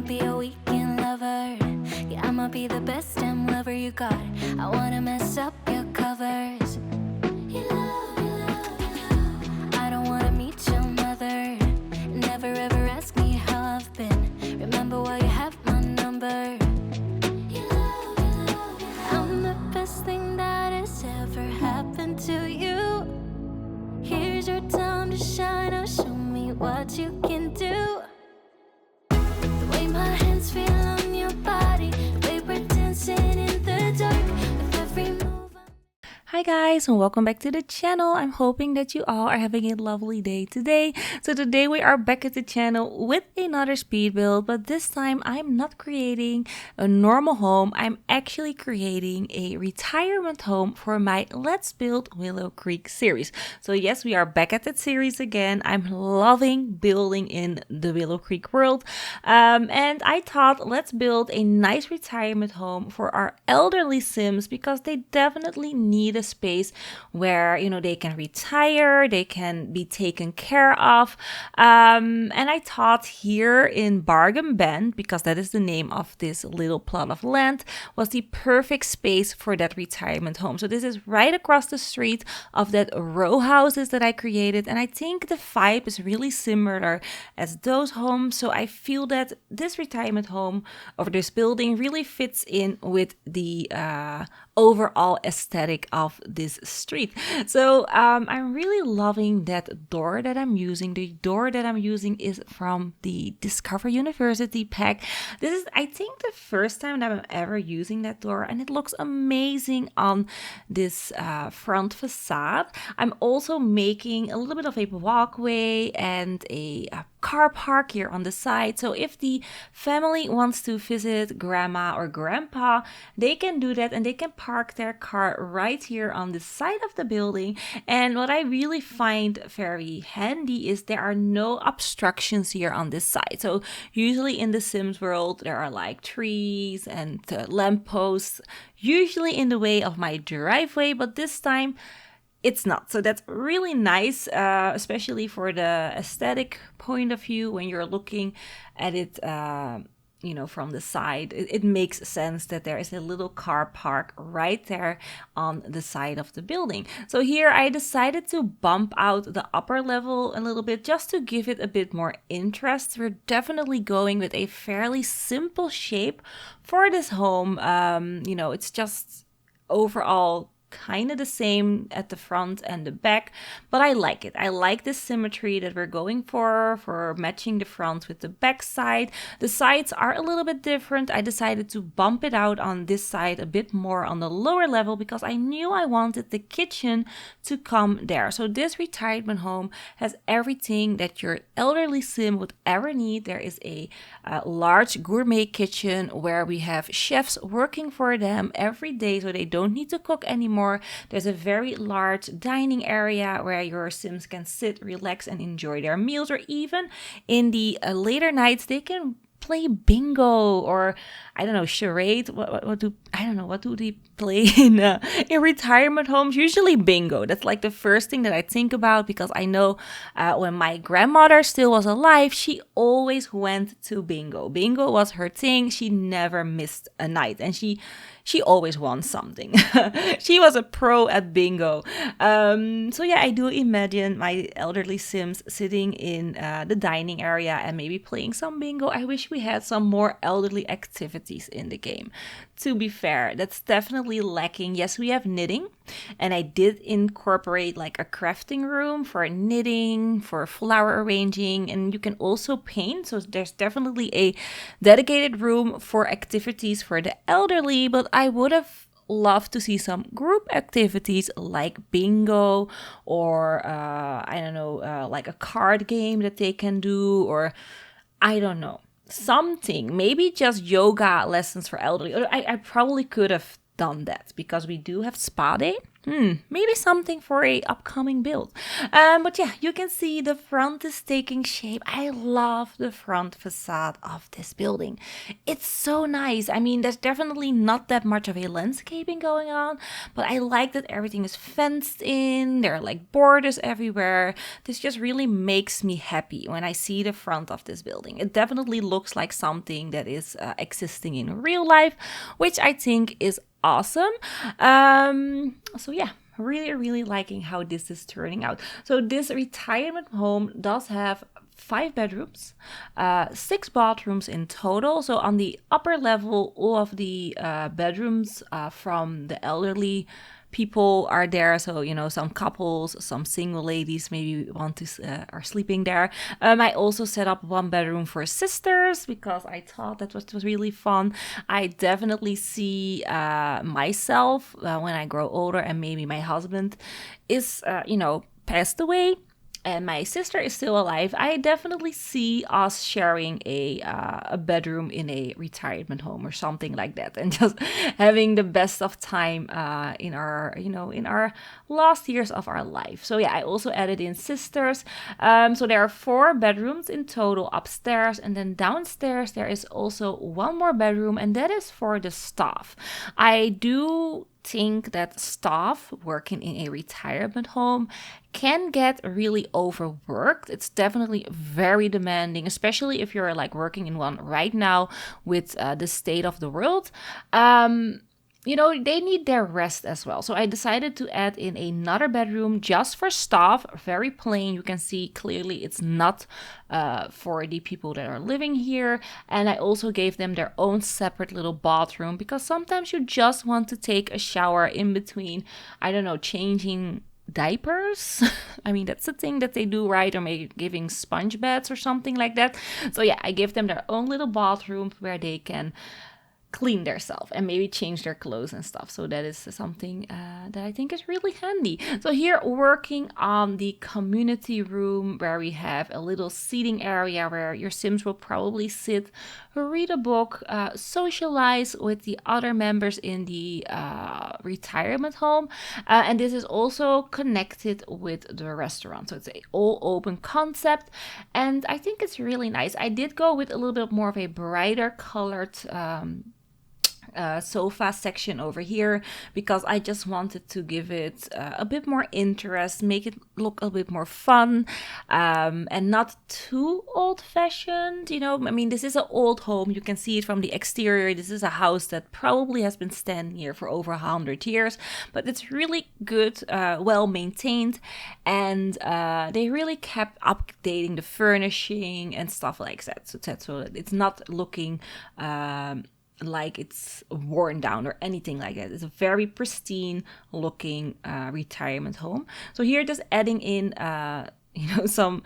wanna be a weekend lover. Yeah, I'ma be the best damn lover you got. I wanna mess up your covers. You love, you love, you love. I don't wanna meet your mother. Never ever ask me how I've been. Remember why you have my number. You love, you love, you love. I'm the best thing that has ever happened to you. Here's your time to shine. Now show me what you can do. The way my hands feel on your body, the way we're dancing in the dark with every move. Hi guys, and welcome back to the channel. I'm hoping that you all are having a lovely day today. So today we are back at the channel with another speed build, but this time I'm not creating a normal home. I'm actually creating a retirement home for my Let's Build Willow Creek series. So yes, we are back at that series again. I'm loving building in the Willow Creek world. And I thought let's build a nice retirement home for our elderly Sims because they definitely need a space where, you know, they can retire, they can be taken care of. And I thought here in Bargain Bend, because that is the name of this little plot of land, was the perfect space for that retirement home. So this is right across the street of that row houses that I created. And I think the vibe is really similar as those homes. So I feel that this retirement home or this building really fits in with the overall aesthetic of this street. So I'm really loving that door that I'm using. The door that I'm using is from the Discover University pack. This is, I think, the first time that I'm ever using that door, and it looks amazing on this front facade. I'm also making a little bit of a walkway and a car park here on the side. So if the family wants to visit grandma or grandpa, they can do that and they can park their car right here on the side of the building. And what I really find very handy is there are no obstructions here on this side. So usually in the Sims world, there are like trees and lampposts, usually in the way of my driveway, but this time it's not. So that's really nice, especially for the aesthetic point of view. When you're looking at it, you know, from the side, it makes sense that there is a little car park right there on the side of the building. So here I decided to bump out the upper level a little bit just to give it a bit more interest. We're definitely going with a fairly simple shape for this home. You know, it's just overall kind of the same at the front and the back, but I like it. I like the symmetry that we're going for matching the front with the back side. The sides are a little bit different. I decided to bump it out on this side a bit more on the lower level because I knew I wanted the kitchen to come there. So this retirement home has everything that your elderly Sim would ever need. There is a large gourmet kitchen where we have chefs working for them every day, so they don't need to cook anymore. There's a very large dining area where your Sims can sit, relax, and enjoy their meals, or even in the later nights they can play bingo or I don't know, charade. What do they play in retirement homes? Usually bingo. That's like the first thing that I think about because I know when my grandmother still was alive, she always went to bingo. Bingo was her thing. She never missed a night, and she always won something. She was a pro at bingo. So yeah, I do imagine my elderly Sims sitting in the dining area and maybe playing some bingo. I wish we had some more elderly activities in the game. To be fair, that's definitely lacking. Yes, we have knitting, and I did incorporate like a crafting room for knitting, for flower arranging, and you can also paint. So there's definitely a dedicated room for activities for the elderly, but I would have loved to see some group activities like bingo or I don't know, like a card game that they can do, or I don't know, something, maybe just yoga lessons for elderly. I probably could have done that because we do have spa day. Maybe something for a upcoming build. But yeah, you can see the front is taking shape. I love the front facade of this building. It's so nice. I mean, there's definitely not that much of a landscaping going on, but I like that everything is fenced in. There are like borders everywhere. This just really makes me happy when I see the front of this building. It definitely looks like something that is existing in real life, which I think is awesome. So yeah, really liking how this is turning out. So this retirement home does have 5 bedrooms, 6 bathrooms in total. So on the upper level, all of the bedrooms from the elderly people are there. So, you know, some couples, some single ladies maybe are sleeping there. I also set up 1 bedroom for sisters because I thought that was really fun. I definitely see myself when I grow older, and maybe my husband is, passed away, and my sister is still alive. I definitely see us sharing a bedroom in a retirement home or something like that, and just having the best of time in our last years of our life. So yeah, I also added in sisters. So there are 4 bedrooms in total upstairs, and then downstairs there is also 1 more bedroom, and that is for the staff. I do think that staff working in a retirement home can get really overworked. It's definitely very demanding, especially if you're like working in one right now with the state of the world. They need their rest as well. So I decided to add in another bedroom just for staff, very plain. You can see clearly it's not for the people that are living here. And I also gave them their own separate little bathroom because sometimes you just want to take a shower in between, changing diapers. I mean, that's the thing that they do, right? Or maybe giving sponge baths or something like that. So yeah, I give them their own little bathroom where they can clean themselves and maybe change their clothes and stuff. So that is something that I think is really handy. So here, working on the community room where we have a little seating area where your Sims will probably sit, read a book, socialize with the other members in the retirement home. And this is also connected with the restaurant. So it's an all open concept. And I think it's really nice. I did go with a little bit more of a brighter colored sofa section over here because I just wanted to give it a bit more interest, make it look a bit more fun, and not too old-fashioned. This is an old home. You can see it from the exterior. This is a house that probably has been standing here for over 100 years, but it's really good, well maintained, and they really kept updating the furnishing and stuff like that. So it's not looking like it's worn down or anything like that. It's a very pristine looking retirement home. So here, just adding in some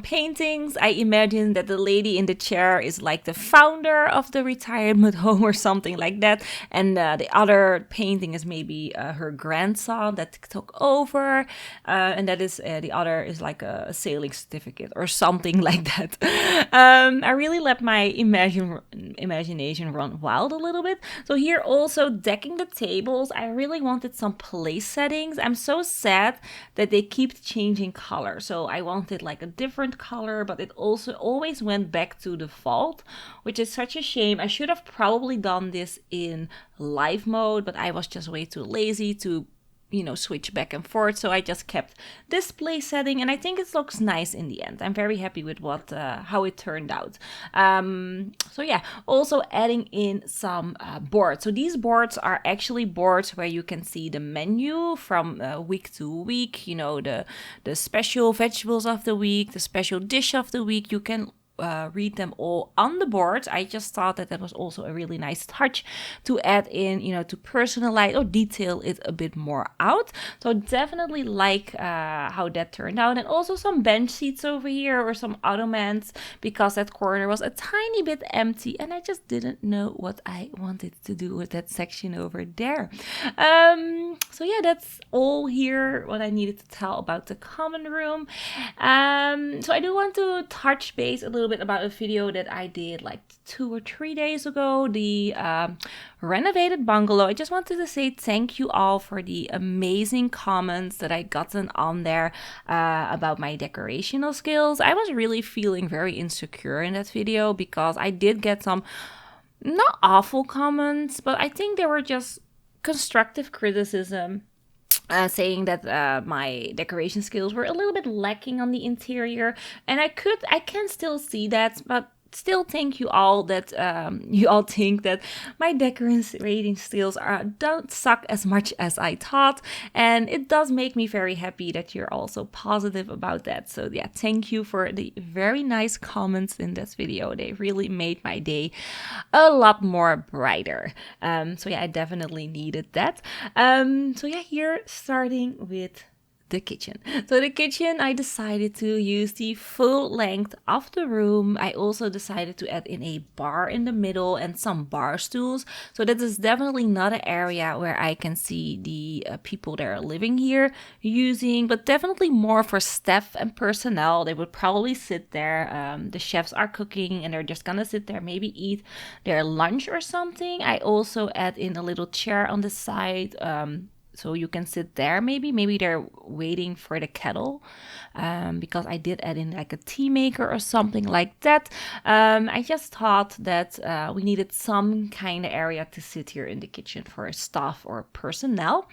paintings. I imagine that the lady in the chair is like the founder of the retirement home or something like that, and the other painting is maybe her grandson that took over, and that is the other is like a sailing certificate or something like that. I really let my imagination run wild a little bit. So here, also decking the tables. I really wanted some place settings. I'm so sad that they keep changing color. So I wanted like a different color, but it also always went back to default, which is such a shame. I should have probably done this in live mode, but I was just way too lazy to switch back and forth. So I just kept this place setting, and I think it looks nice in the end. I'm very happy with how it turned out. So yeah, also adding in some boards. So these boards are actually boards where you can see the menu from week to week, the special vegetables of the week, the special dish of the week. You can read them all on the board. I just thought that was also a really nice touch to add in, to personalize or detail it a bit more out. So definitely like how that turned out. And also some bench seats over here or some ottomans, because that corner was a tiny bit empty and I just didn't know what I wanted to do with that section over there. So yeah, that's all here what I needed to tell about the common room. So I do want to touch base a little bit bit about a video that I did like 2 or 3 days ago, the renovated bungalow. I just wanted to say thank you all for the amazing comments that I gotten on there about my decorational skills. I was really feeling very insecure in that video because I did get some not awful comments, but I think they were just constructive criticism. Saying that my decoration skills were a little bit lacking on the interior, and I can still see that, but still thank you all that you all think that my decorating skills don't suck as much as I thought, and it does make me very happy that you're also positive about that. So yeah, thank you for the very nice comments in this video. They really made my day a lot more brighter. So yeah, I definitely needed that. So yeah, here starting with the kitchen. So the kitchen, I decided to use the full length of the room. I also decided to add in a bar in the middle and some bar stools. So that is definitely not an area where I can see the people that are living here using, but definitely more for staff and personnel. They would probably sit there. The chefs are cooking and they're just gonna sit there, maybe eat their lunch or something. I also add in a little chair on the side. So you can sit there, maybe they're waiting for the kettle, because I did add in like a tea maker or something like that. I just thought that we needed some kind of area to sit here in the kitchen for staff or personnel.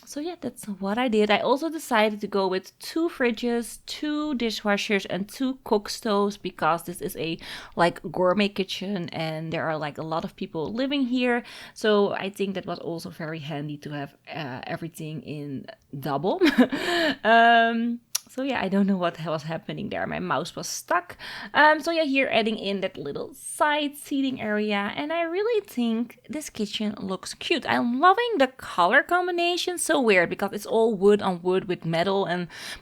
So yeah, that's what I did. I also decided to go with 2 fridges, 2 dishwashers, and 2 cook stoves because this is a like gourmet kitchen and there are like a lot of people living here. So I think that was also very handy to have everything in double. So yeah, I don't know what was happening there. My mouse was stuck. So yeah, here adding in that little side seating area. And I really think this kitchen looks cute. I'm loving the color combination. So weird because it's all wood on wood with metal.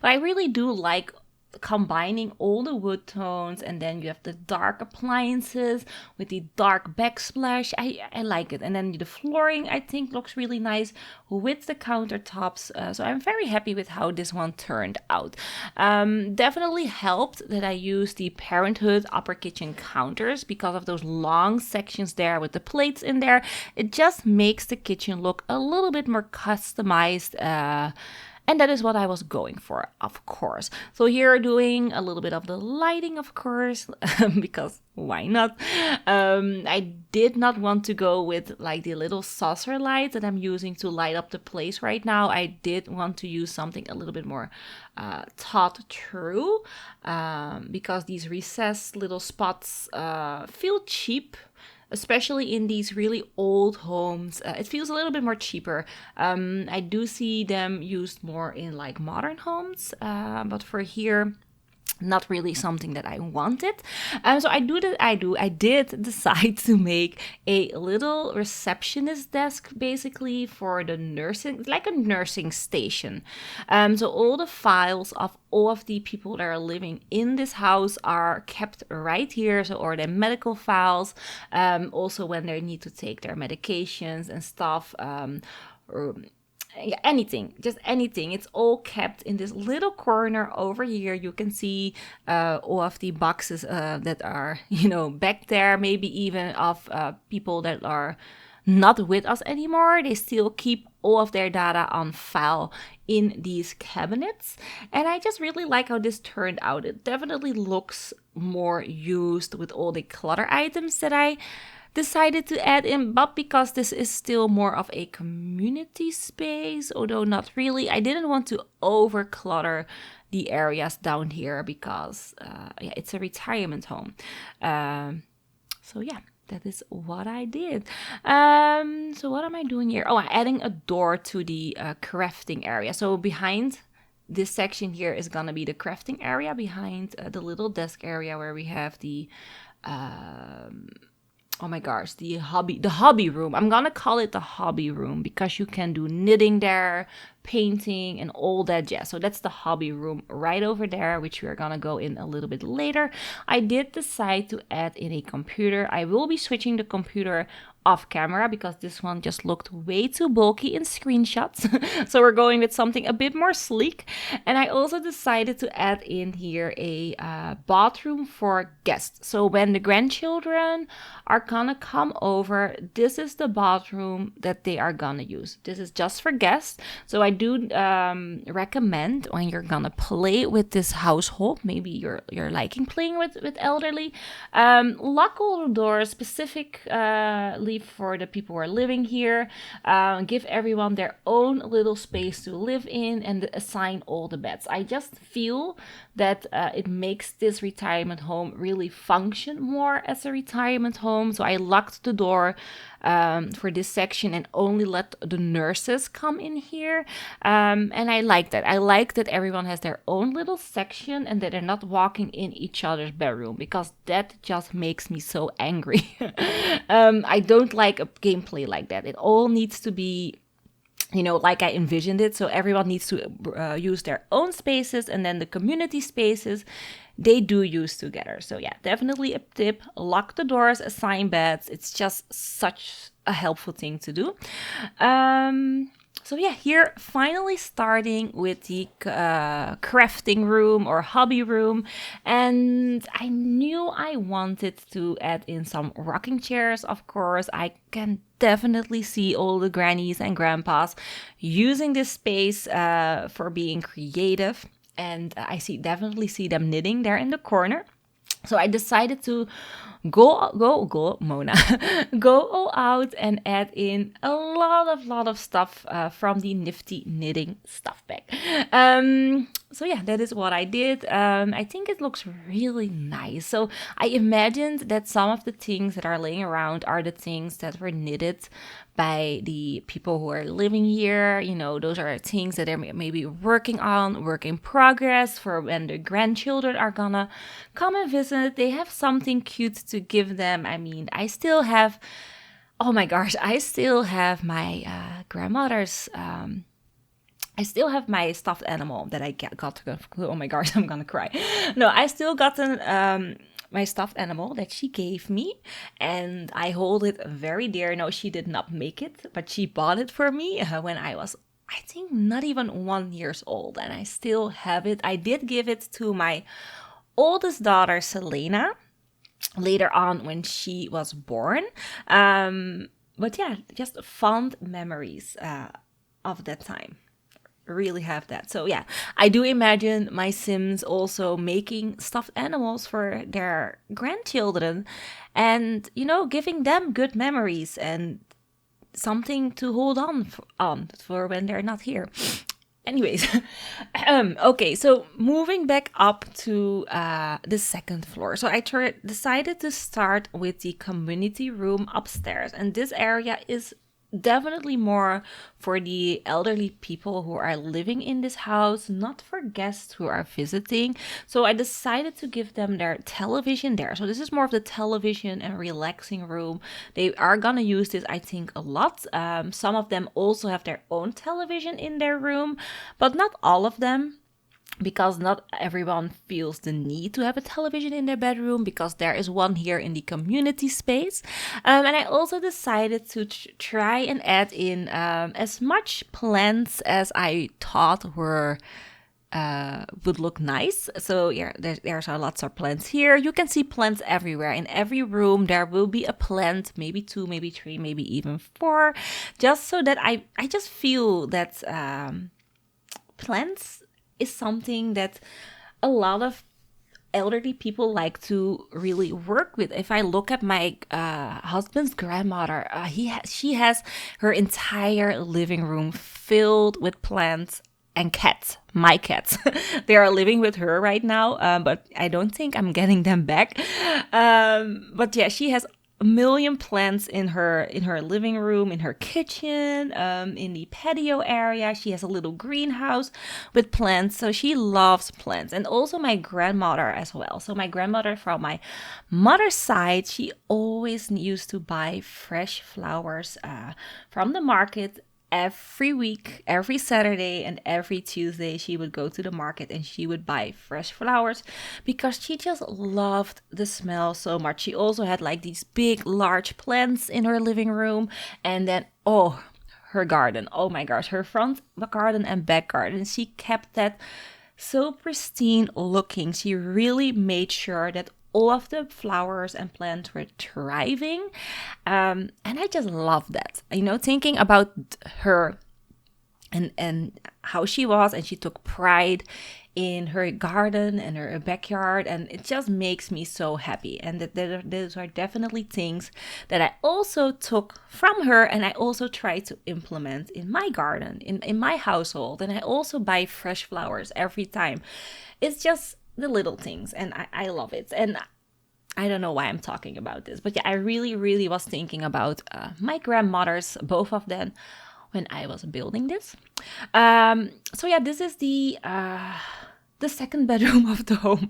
But I really do like combining all the wood tones, and then you have the dark appliances with the dark backsplash. I like it. And then the flooring I think looks really nice with the countertops. So I'm very happy with how this one turned out. Definitely helped that I used the Parenthood upper kitchen counters because of those long sections there with the plates in there. It just makes the kitchen look a little bit more customized. And that is what I was going for, of course. So here doing a little bit of the lighting, of course, because why not? I did not want to go with like the little saucer lights that I'm using to light up the place right now. I did want to use something a little bit more thought through, because these recessed little spots feel cheap. Especially in these really old homes, it feels a little bit more cheaper. I do see them used more in like modern homes, but for here, not really something that I wanted. So I did decide to make a little receptionist desk basically for the nursing, like a nursing station. So all the files of all of the people that are living in this house are kept right here. So or the medical files, also when they need to take their medications and stuff, or yeah, anything, just anything. It's all kept in this little corner over here. You can see all of the boxes that are, back there, maybe even of people that are not with us anymore. They still keep all of their data on file in these cabinets. And I just really like how this turned out. It definitely looks more used with all the clutter items that I decided to add in, but because this is still more of a community space, although not really, I didn't want to over clutter the areas down here because it's a retirement home. So yeah, that is what I did. So what am I doing here? Oh, I'm adding a door to the crafting area. So behind this section here is gonna be the crafting area behind the little desk area where we have the oh my gosh, the hobby room. I'm gonna call it the hobby room because you can do knitting there, painting, and all that jazz. So that's the hobby room right over there, which we're gonna go in a little bit later. I did decide to add in a computer. I will be switching the computer off camera because this one just looked way too bulky in screenshots. So we're going with something a bit more sleek. And I also decided to add in here a bathroom for guests. So when the grandchildren are gonna come over, this is the bathroom that they are gonna use. This is just for guests. So I do recommend when you're gonna play with this household, maybe you're liking playing with elderly, lock all the doors specifically for the people who are living here. Give everyone their own little space to live in and assign all the beds. I just feel that it makes this retirement home really function more as a retirement home. So I locked the door for this section and only let the nurses come in here. And I like that. I like that everyone has their own little section and that they're not walking in each other's bedroom, because that just makes me so angry. I don't like a gameplay like that. It all needs to be, like I envisioned it. So everyone needs to use their own spaces, and then the community spaces, they do use together. So yeah, definitely a tip. Lock the doors, assign beds. It's just such a helpful thing to do. So yeah, here finally starting with the crafting room or hobby room. And I knew I wanted to add in some rocking chairs, of course. I can definitely see all the grannies and grandpas using this space for being creative. And I definitely see them knitting there in the corner. So I decided to go Mona, go all out and add in a lot of stuff from the nifty knitting stuff bag. So yeah, that is what I did. I think it looks really nice. So I imagined that some of the things that are laying around are the things that were knitted by the people who are living here. Those are things that they're maybe working on, work in progress for when the grandchildren are gonna come and visit. They have something cute to give them. I mean, I still have, oh my gosh, I still have my grandmother's, I still have my stuffed animal that I got. Oh my gosh, I'm gonna cry. No, I still got my stuffed animal that she gave me, and I hold it very dear. No, she did not make it, but she bought it for me when I was, I think, not even 1 year old, and I still have it. I did give it to my oldest daughter, Selena, later on when she was born. But yeah, just fond memories of that time. Really have that. So yeah, I do imagine my Sims also making stuffed animals for their grandchildren and, giving them good memories and something to hold on for when they're not here. Anyways, okay, so moving back up to the second floor. So I decided to start with the community room upstairs, and this area is definitely more for the elderly people who are living in this house, not for guests who are visiting. So I decided to give them their television there. So this is more of the television and relaxing room. They are gonna use this, I think, a lot. Some of them also have their own television in their room, but not all of them, because not everyone feels the need to have a television in their bedroom, because there is one here in the community space. And I also decided to try and add in as much plants as I thought would look nice. So yeah, there's lots of plants here. You can see plants everywhere. In every room there will be a plant, maybe 2, maybe 3, maybe even 4, just so that I just feel that plants is something that a lot of elderly people like to really work with. If I look at my husband's grandmother, she has her entire living room filled with plants and cats. My cats. They are living with her right now, but I don't think I'm getting them back. But yeah, she has a million plants in her living room, in her kitchen, in the patio area. She has a little greenhouse with plants, so she loves plants. And also my grandmother as well. So my grandmother from my mother's side, she always used to buy fresh flowers from the market every week, every Saturday and every Tuesday, she would go to the market and she would buy fresh flowers because she just loved the smell so much. She also had like these big, large plants in her living room. And then, her garden. Oh my gosh, her front garden and back garden. She kept that so pristine looking. She really made sure that all of the flowers and plants were thriving. And I just love that. Thinking about her and how she was, and she took pride in her garden and her backyard, and it just makes me so happy. And those are definitely things that I also took from her, and I also try to implement in my garden, in my household. And I also buy fresh flowers every time. It's just the little things, and I love it. And I don't know why I'm talking about this, but yeah, I really, really was thinking about my grandmothers, both of them, when I was building this. So yeah, this is the second bedroom of the home.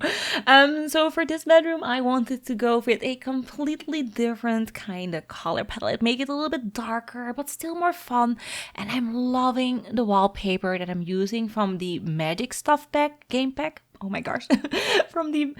So for this bedroom, I wanted to go with a completely different kind of color palette, make it a little bit darker, but still more fun. And I'm loving the wallpaper that I'm using from the Magic Stuff Pack, game pack. Oh my gosh, from the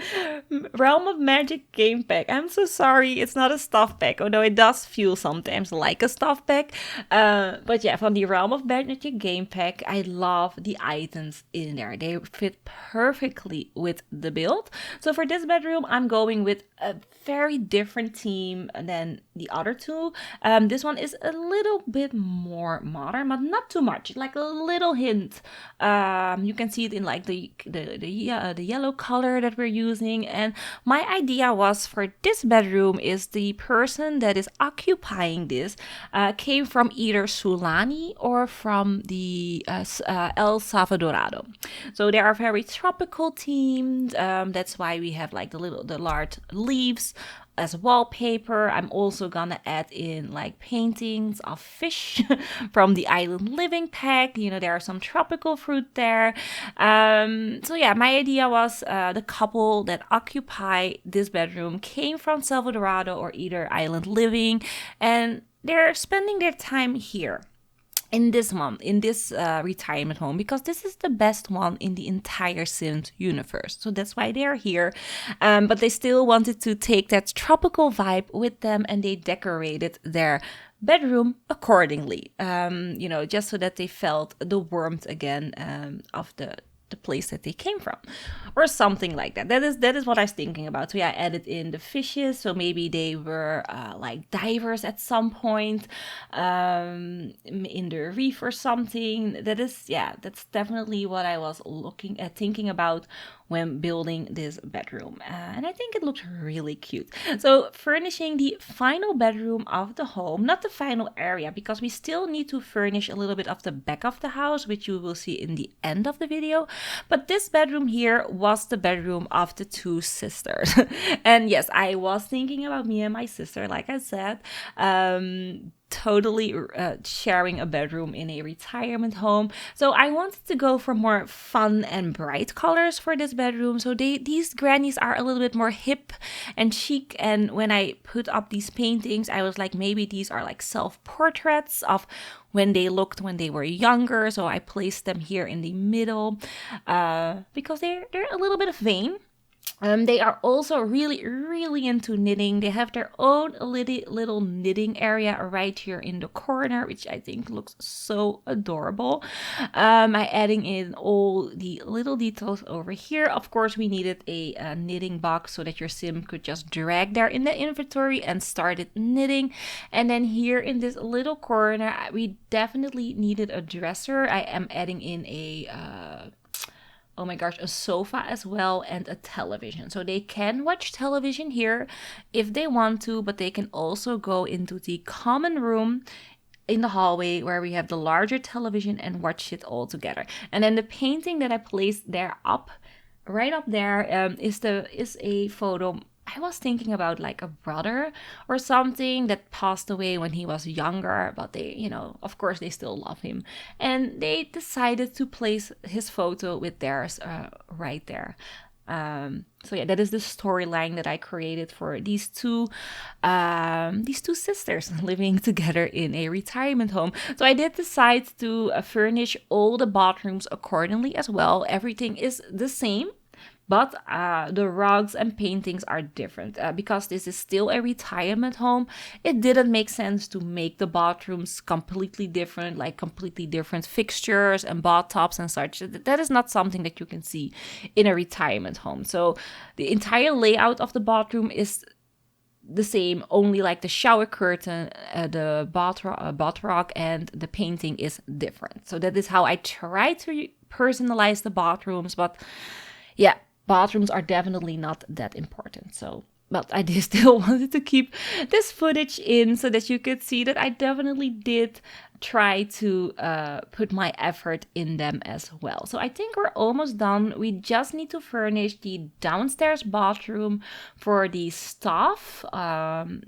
Realm of Magic game pack. I'm so sorry, it's not a stuff pack, although it does feel sometimes like a stuff pack. But yeah, from the Realm of Magic game pack, I love the items in there. They fit perfectly with the build. So for this bedroom, I'm going with a very different theme than the other two. This one is a little bit more modern, but not too much, like a little hint. You can see it in like the yellow color that we're using. And my idea was for this bedroom is the person that is occupying this came from either Sulani or from the El Salvadorado. So they are very tropical themed. That's why we have like the large leaves as wallpaper. I'm also gonna add in like paintings of fish from the Island Living pack. There are some tropical fruit there. So yeah, my idea was the couple that occupy this bedroom came from Salvadorado or either Island Living, and they're spending their time here in this retirement home, because this is the best one in the entire Sims universe. So that's why they're here. But they still wanted to take that tropical vibe with them, and they decorated their bedroom accordingly, just so that they felt the warmth again of the place that they came from, or something like that. That is what I was thinking about. So yeah, I added in the fishes, so maybe they were like divers at some point in the reef or something. That's definitely what I was thinking about when building this bedroom, and I think it looked really cute. So furnishing the final bedroom of the home, not the final area, because we still need to furnish a little bit of the back of the house, which you will see in the end of the video. But this bedroom here was the bedroom of the two sisters. And yes, I was thinking about me and my sister, like I said, totally sharing a bedroom in a retirement home. So I wanted to go for more fun and bright colors for this bedroom. So these grannies are a little bit more hip and chic. And when I put up these paintings, I was like, maybe these are like self-portraits of when they looked when they were younger. So I placed them here in the middle because they're a little bit vain. They are also really, really into knitting. They have their own little knitting area right here in the corner, which I think looks so adorable. I'm adding in all the little details over here. Of course, we needed a knitting box so that your sim could just drag there in the inventory and started knitting. And then here in this little corner, we definitely needed a dresser. I am adding in a sofa as well, and a television. So they can watch television here if they want to, but they can also go into the common room in the hallway where we have the larger television and watch it all together. And then the painting that I placed there right up there is a photo. I was thinking about like a brother or something that passed away when he was younger, but they, of course they still love him. And they decided to place his photo with theirs right there. So yeah, that is the storyline that I created for these two sisters living together in a retirement home. So I did decide to furnish all the bathrooms accordingly as well. Everything is the same, but the rugs and paintings are different. Because this is still a retirement home, it didn't make sense to make the bathrooms completely different, like completely different fixtures and bathtubs and such. That is not something that you can see in a retirement home. So the entire layout of the bathroom is the same, only like the shower curtain, the bath and the painting is different. So that is how I try to personalize the bathrooms. But yeah, bathrooms are definitely not that important. So, but I still wanted to keep this footage in so that you could see that I definitely did try to put my effort in them as well. So I think we're almost done. We just need to furnish the downstairs bathroom for the staff,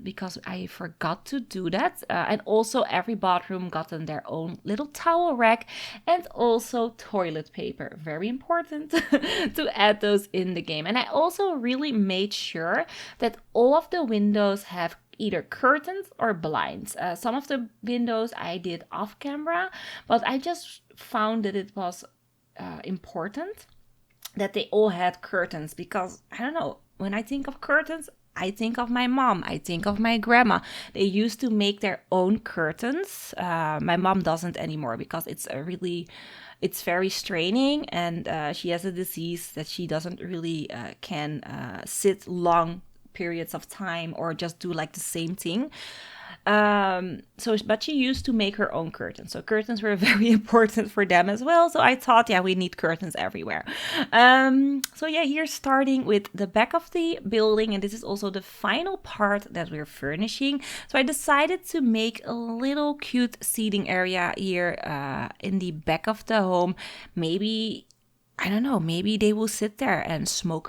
because I forgot to do that. And also every bathroom gotten their own little towel rack and also toilet paper. Very important to add those in the game. And I also really made sure that all of the windows have either curtains or blinds. Some of the windows I did off camera, but I just found that it was important that they all had curtains, because I don't know, when I think of curtains, I think of my mom, I think of my grandma. They used to make their own curtains. My mom doesn't anymore because it's very straining, and she has a disease that she doesn't really can sit long periods of time or just do like the same thing. But she used to make her own curtains. So curtains were very important for them as well. So I thought, yeah, we need curtains everywhere. So yeah, here starting with the back of the building. And this is also the final part that we're furnishing. So I decided to make a little cute seating area here in the back of the home. Maybe, I don't know, maybe they will sit there and smoke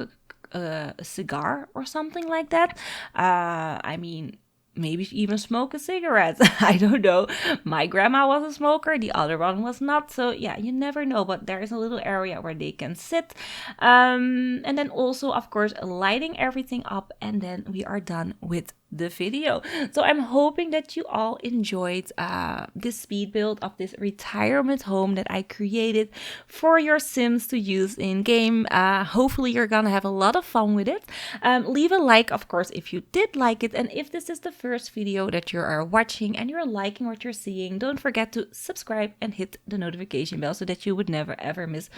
a cigar or something like that. I mean, maybe even smoke a cigarette. I don't know. My grandma was a smoker, the other one was not. So yeah, you never know, but there is a little area where they can sit. And then also, of course, lighting everything up, and then we are done with the video. So I'm hoping that you all enjoyed this speed build of this retirement home that I created for your Sims to use in game. Hopefully you're gonna have a lot of fun with it. Leave a like, of course, if you did like it, and if this is the first video that you are watching and you're liking what you're seeing, don't forget to subscribe and hit the notification bell so that you would never ever miss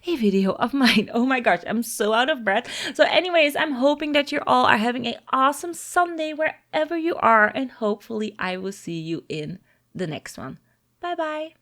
a video of mine. Oh my gosh, I'm so out of breath. So anyways, I'm hoping that you all are having an awesome Sunday wherever you are, and hopefully I will see you in the next one. Bye bye.